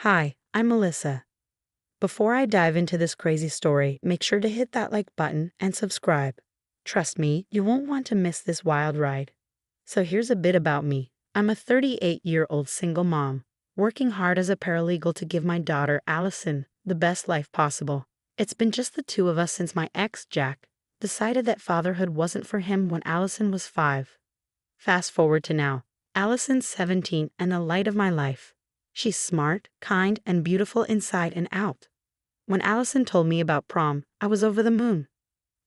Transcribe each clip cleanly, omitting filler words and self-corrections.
Hi, I'm Melissa. Before I dive into this crazy story, make sure to hit that like button and subscribe. Trust me, you won't want to miss this wild ride. So here's a bit about me. I'm a 38-year-old single mom, working hard as a paralegal to give my daughter, Allison, the best life possible. It's been just the two of us since my ex, Jack, decided that fatherhood wasn't for him when Allison was 5. Fast forward to now. Allison's 17 and the light of my life. She's smart, kind, and beautiful inside and out. When Allison told me about prom, I was over the moon.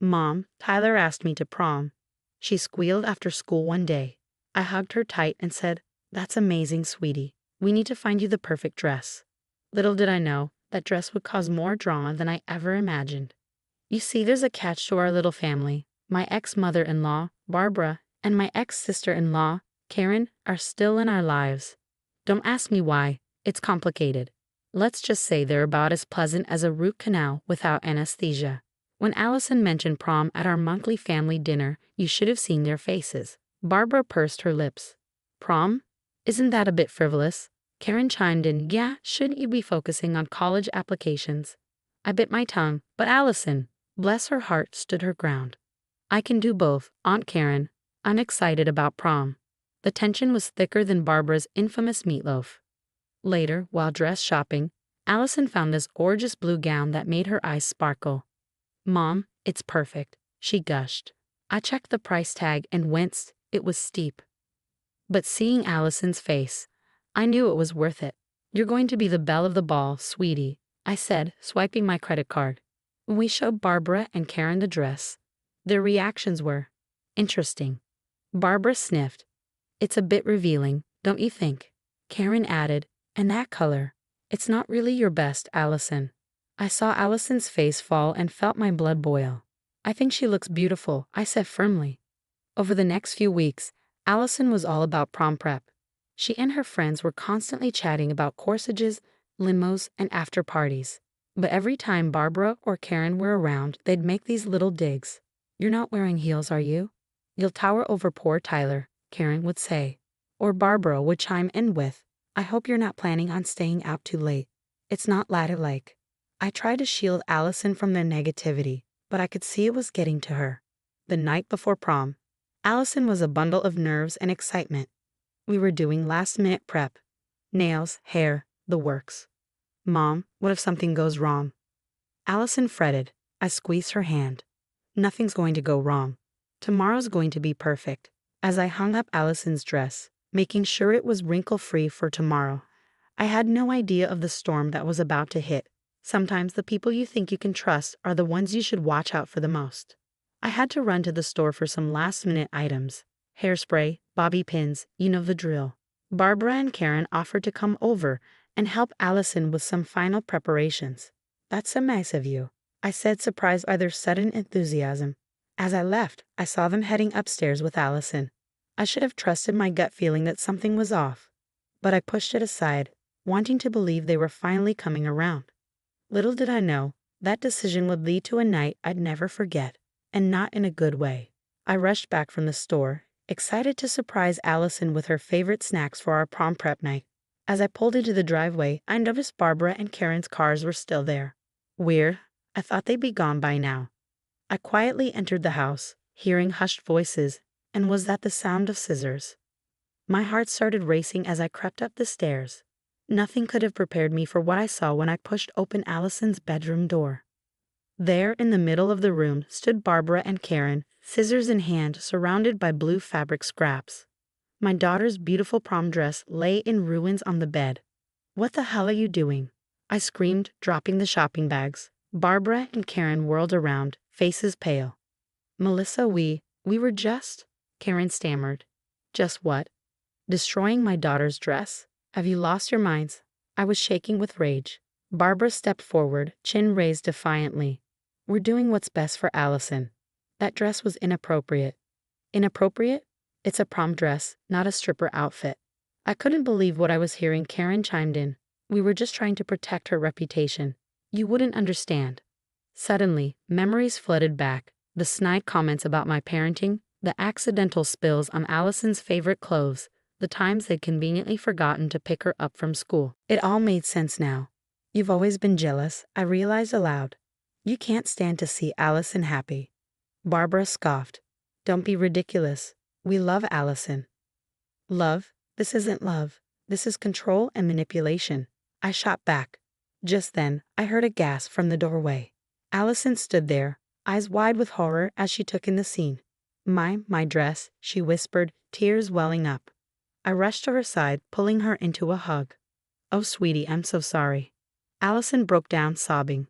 Mom, Tyler asked me to prom. She squealed after school one day. I hugged her tight and said, "That's amazing, sweetie. We need to find you the perfect dress." Little did I know, that dress would cause more drama than I ever imagined. You see, there's a catch to our little family. My ex-mother-in-law, Barbara, and my ex-sister-in-law, Karen, are still in our lives. Don't ask me why, it's complicated. Let's just say they're about as pleasant as a root canal without anesthesia. When Allison mentioned prom at our monthly family dinner, you should have seen their faces. Barbara pursed her lips. Prom? Isn't that a bit frivolous? Karen chimed in, "Yeah, shouldn't you be focusing on college applications?" I bit my tongue, but Allison, bless her heart, stood her ground. "I can do both, Aunt Karen. I'm excited about prom." The tension was thicker than Barbara's infamous meatloaf. Later, while dress shopping, Allison found this gorgeous blue gown that made her eyes sparkle. "Mom, it's perfect," she gushed. I checked the price tag and winced. It was steep. But seeing Allison's face, I knew it was worth it. "You're going to be the belle of the ball, sweetie," I said, swiping my credit card. When we showed Barbara and Karen the dress, their reactions were interesting. Barbara sniffed. "It's a bit revealing, don't you think?" Karen added, "And that color. It's not really your best, Allison." I saw Allison's face fall and felt my blood boil. "I think she looks beautiful," I said firmly. Over the next few weeks, Allison was all about prom prep. She and her friends were constantly chatting about corsages, limos, and after parties. But every time Barbara or Karen were around, they'd make these little digs. "You're not wearing heels, are you? You'll tower over poor Tyler," Karen would say. Or Barbara would chime in with, "I hope you're not planning on staying out too late. It's not ladylike." I tried to shield Allison from their negativity, but I could see it was getting to her. The night before prom, Allison was a bundle of nerves and excitement. We were doing last-minute prep. Nails, hair, the works. "Mom, what if something goes wrong?" Allison fretted. I squeezed her hand. "Nothing's going to go wrong. Tomorrow's going to be perfect." As I hung up Allison's dress, making sure it was wrinkle-free for tomorrow, I had no idea of the storm that was about to hit. Sometimes the people you think you can trust are the ones you should watch out for the most. I had to run to the store for some last-minute items. Hairspray, bobby pins, you know the drill. Barbara and Karen offered to come over and help Allison with some final preparations. "That's so nice of you," I said, surprised by their sudden enthusiasm. As I left, I saw them heading upstairs with Allison. I should have trusted my gut feeling that something was off, but I pushed it aside, wanting to believe they were finally coming around. Little did I know, that decision would lead to a night I'd never forget, and not in a good way. I rushed back from the store, excited to surprise Allison with her favorite snacks for our prom prep night. As I pulled into the driveway, I noticed Barbara and Karen's cars were still there. Weird, I thought they'd be gone by now. I quietly entered the house, hearing hushed voices, and was that the sound of scissors? My heart started racing as I crept up the stairs. Nothing could have prepared me for what I saw when I pushed open Allison's bedroom door. There in the middle of the room stood Barbara and Karen, scissors in hand, surrounded by blue fabric scraps. My daughter's beautiful prom dress lay in ruins on the bed. "What the hell are you doing?" I screamed, dropping the shopping bags. Barbara and Karen whirled around, faces pale. "Melissa, we were just," Karen stammered. "Just what?" "Destroying my daughter's dress? Have you lost your minds?" I was shaking with rage. Barbara stepped forward, chin raised defiantly. "We're doing what's best for Allison. That dress was inappropriate." "Inappropriate? It's a prom dress, not a stripper outfit." I couldn't believe what I was hearing. Karen chimed in. "We were just trying to protect her reputation. You wouldn't understand." Suddenly, memories flooded back. The snide comments about my parenting, the accidental spills on Allison's favorite clothes, the times they'd conveniently forgotten to pick her up from school. It all made sense now. You've always been jealous, I realized aloud. You can't stand to see Allison happy. Barbara scoffed. Don't be ridiculous. We love Allison. Love? This isn't love. This is control and manipulation. I shot back. Just then, I heard a gasp from the doorway. Allison stood there, eyes wide with horror as she took in the scene. My dress, she whispered, tears welling up. I rushed to her side, pulling her into a hug. Oh, sweetie, I'm so sorry. Allison broke down, sobbing.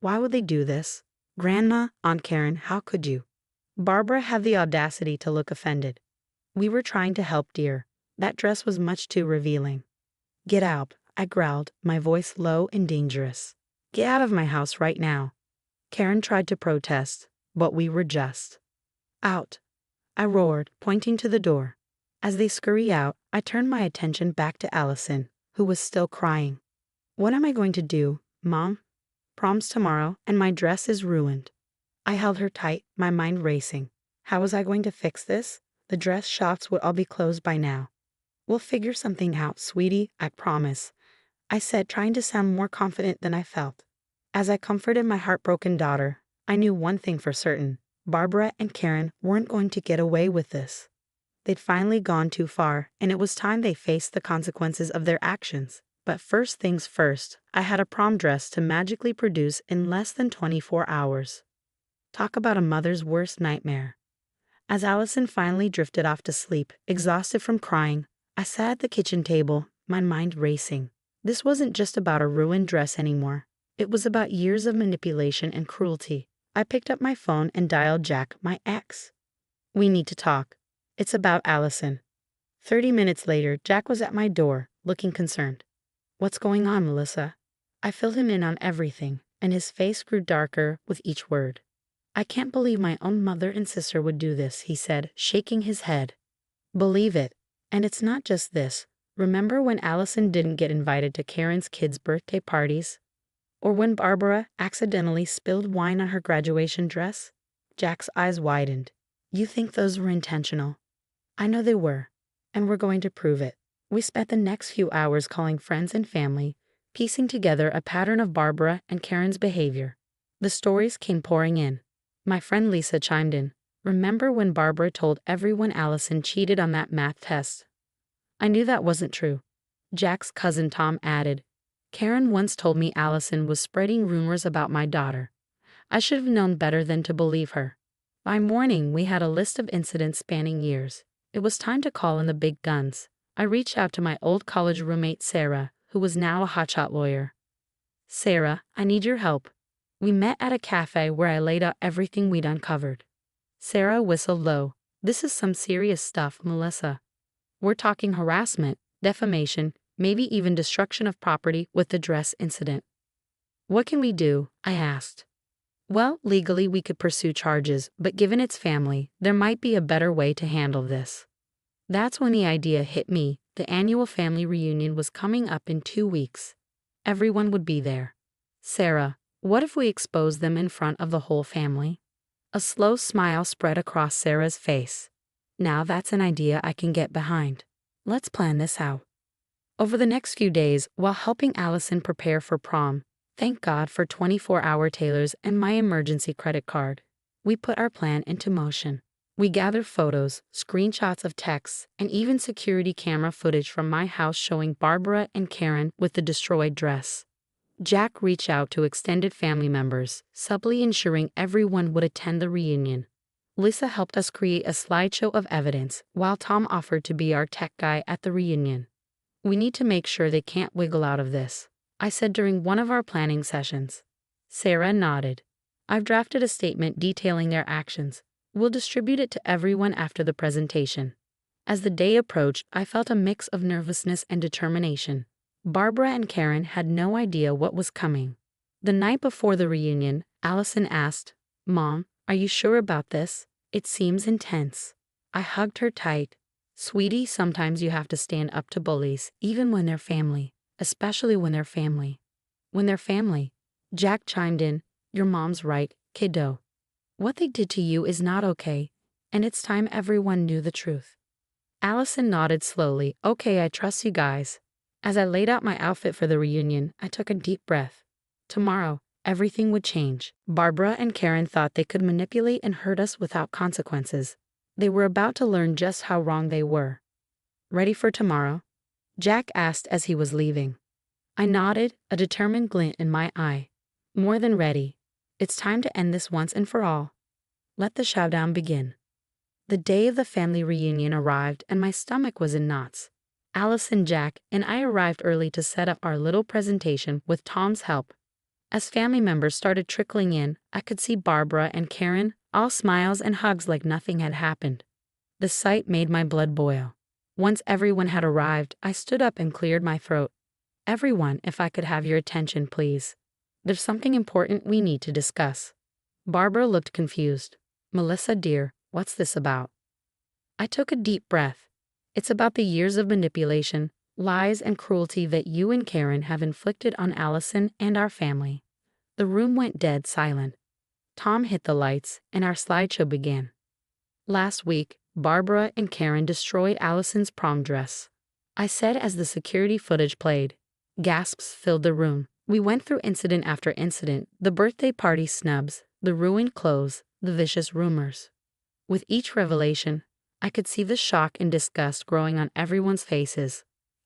Why would they do this? Grandma, Aunt Karen, how could you? Barbara had the audacity to look offended. We were trying to help, dear. That dress was much too revealing. Get out, I growled, my voice low and dangerous. Get out of my house right now. Karen tried to protest, but we were just. Out, I roared, pointing to the door. As they scurried out, I turned my attention back to Allison, who was still crying. What am I going to do, Mom? Prom's tomorrow, and my dress is ruined. I held her tight, my mind racing. How was I going to fix this? The dress shops would all be closed by now. We'll figure something out, sweetie, I promise, I said, trying to sound more confident than I felt. As I comforted my heartbroken daughter, I knew one thing for certain. Barbara and Karen weren't going to get away with this. They'd finally gone too far, and it was time they faced the consequences of their actions. But first things first, I had a prom dress to magically produce in less than 24 hours. Talk about a mother's worst nightmare. As Allison finally drifted off to sleep, exhausted from crying, I sat at the kitchen table, my mind racing. This wasn't just about a ruined dress anymore. It was about years of manipulation and cruelty. I picked up my phone and dialed Jack, my ex. We need to talk. It's about Allison. 30 minutes later, Jack was at my door, looking concerned. What's going on, Melissa? I filled him in on everything, and his face grew darker with each word. I can't believe my own mother and sister would do this, he said, shaking his head. Believe it. And it's not just this. Remember when Allison didn't get invited to Karen's kids' birthday parties? Or when Barbara accidentally spilled wine on her graduation dress? Jack's eyes widened. You think those were intentional? I know they were, and we're going to prove it. We spent the next few hours calling friends and family, piecing together a pattern of Barbara and Karen's behavior. The stories came pouring in. My friend Lisa chimed in. Remember when Barbara told everyone Allison cheated on that math test? I knew that wasn't true. Jack's cousin Tom added. Karen once told me Allison was spreading rumors about my daughter. I should have known better than to believe her. By morning, we had a list of incidents spanning years. It was time to call in the big guns. I reached out to my old college roommate Sarah, who was now a hotshot lawyer. Sarah, I need your help. We met at a cafe where I laid out everything we'd uncovered. Sarah whistled low. This is some serious stuff, Melissa. We're talking harassment, defamation, maybe even destruction of property with the dress incident. What can we do? I asked. Well, legally we could pursue charges, but given its family, there might be a better way to handle this. That's when the idea hit me. The annual family reunion was coming up in 2 weeks. Everyone would be there. Sarah, what if we expose them in front of the whole family? A slow smile spread across Sarah's face. Now that's an idea I can get behind. Let's plan this out. Over the next few days, while helping Allison prepare for prom, thank God for 24-hour tailors and my emergency credit card, we put our plan into motion. We gathered photos, screenshots of texts, and even security camera footage from my house showing Barbara and Karen with the destroyed dress. Jack reached out to extended family members, subtly ensuring everyone would attend the reunion. Lisa helped us create a slideshow of evidence, while Tom offered to be our tech guy at the reunion. We need to make sure they can't wiggle out of this, I said during one of our planning sessions. Sarah nodded. I've drafted a statement detailing their actions. We'll distribute it to everyone after the presentation. As the day approached, I felt a mix of nervousness and determination. Barbara and Karen had no idea what was coming. The night before the reunion, Allison asked, Mom, are you sure about this? It seems intense. I hugged her tight. Sweetie, sometimes you have to stand up to bullies, even when they're family, especially when they're family. When they're family. Jack chimed in, your mom's right, kiddo. What they did to you is not okay, and it's time everyone knew the truth. Allison nodded slowly. Okay, I trust you guys. As I laid out my outfit for the reunion, I took a deep breath. Tomorrow, everything would change. Barbara and Karen thought they could manipulate and hurt us without consequences. They were about to learn just how wrong they were. Ready for tomorrow? Jack asked as he was leaving. I nodded, a determined glint in my eye. More than ready. It's time to end this once and for all. Let the showdown begin. The day of the family reunion arrived and my stomach was in knots. Allison, Jack, and I arrived early to set up our little presentation with Tom's help. As family members started trickling in, I could see Barbara and Karen, all smiles and hugs like nothing had happened. The sight made my blood boil. Once everyone had arrived, I stood up and cleared my throat. Everyone, if I could have your attention, please. There's something important we need to discuss. Barbara looked confused. Melissa, dear, what's this about? I took a deep breath. It's about the years of manipulation, lies, and cruelty that you and Karen have inflicted on Allison and our family. The room went dead silent. Tom hit the lights, and our slideshow began. Last week, Barbara and Karen destroyed Allison's prom dress. I said as the security footage played. Gasps filled the room. We went through incident after incident, the birthday party snubs, the ruined clothes, the vicious rumors. With each revelation, I could see the shock and disgust growing on everyone's faces.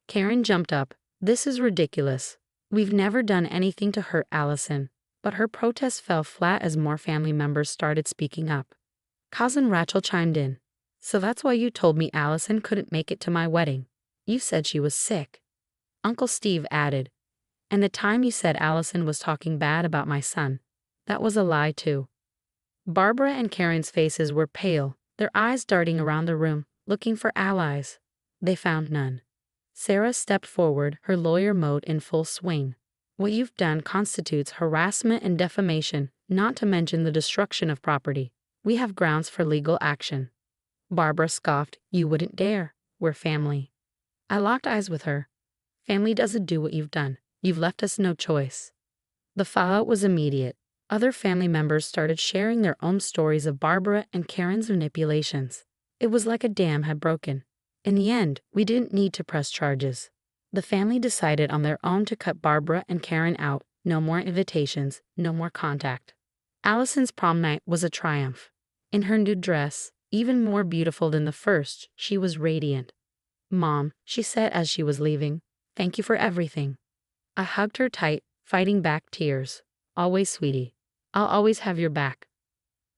Karen jumped up. This is ridiculous. We've never done anything to hurt Allison. But her protest fell flat as more family members started speaking up. Cousin Rachel chimed in. So that's why you told me Allison couldn't make it to my wedding. You said she was sick. Uncle Steve added. And the time you said Allison was talking bad about my son. That was a lie too. Barbara and Karen's faces were pale, their eyes darting around the room, looking for allies. They found none. Sarah stepped forward, her lawyer mode in full swing. What you've done constitutes harassment and defamation, not to mention the destruction of property. We have grounds for legal action. Barbara scoffed. You wouldn't dare. We're family. I locked eyes with her. Family doesn't do what you've done. You've left us no choice. The fallout was immediate. Other family members started sharing their own stories of Barbara and Karen's manipulations. It was like a dam had broken. In the end, we didn't need to press charges. The family decided on their own to cut Barbara and Karen out. No more invitations, no more contact. Allison's prom night was a triumph. In her new dress, even more beautiful than the first, she was radiant. Mom, she said as she was leaving, thank you for everything. I hugged her tight, fighting back tears. Always, sweetie. I'll always have your back.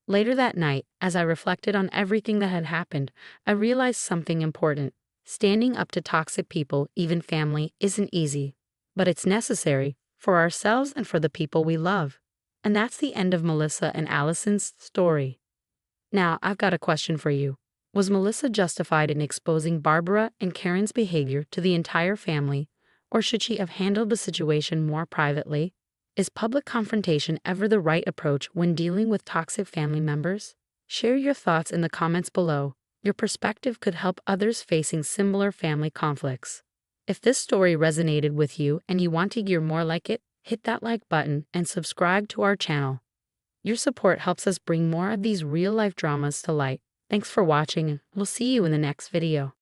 Later that night, as I reflected on everything that had happened, I realized something important. Standing up to toxic people, even family, isn't easy. But it's necessary, for ourselves and for the people we love. And that's the end of Melissa and Allison's story. Now, I've got a question for you. Was Melissa justified in exposing Barbara and Karen's behavior to the entire family, or should she have handled the situation more privately? Is public confrontation ever the right approach when dealing with toxic family members? Share your thoughts in the comments below. Your perspective could help others facing similar family conflicts. If this story resonated with you and you want to hear more like it, hit that like button and subscribe to our channel. Your support helps us bring more of these real-life dramas to light. Thanks for watching, and we'll see you in the next video.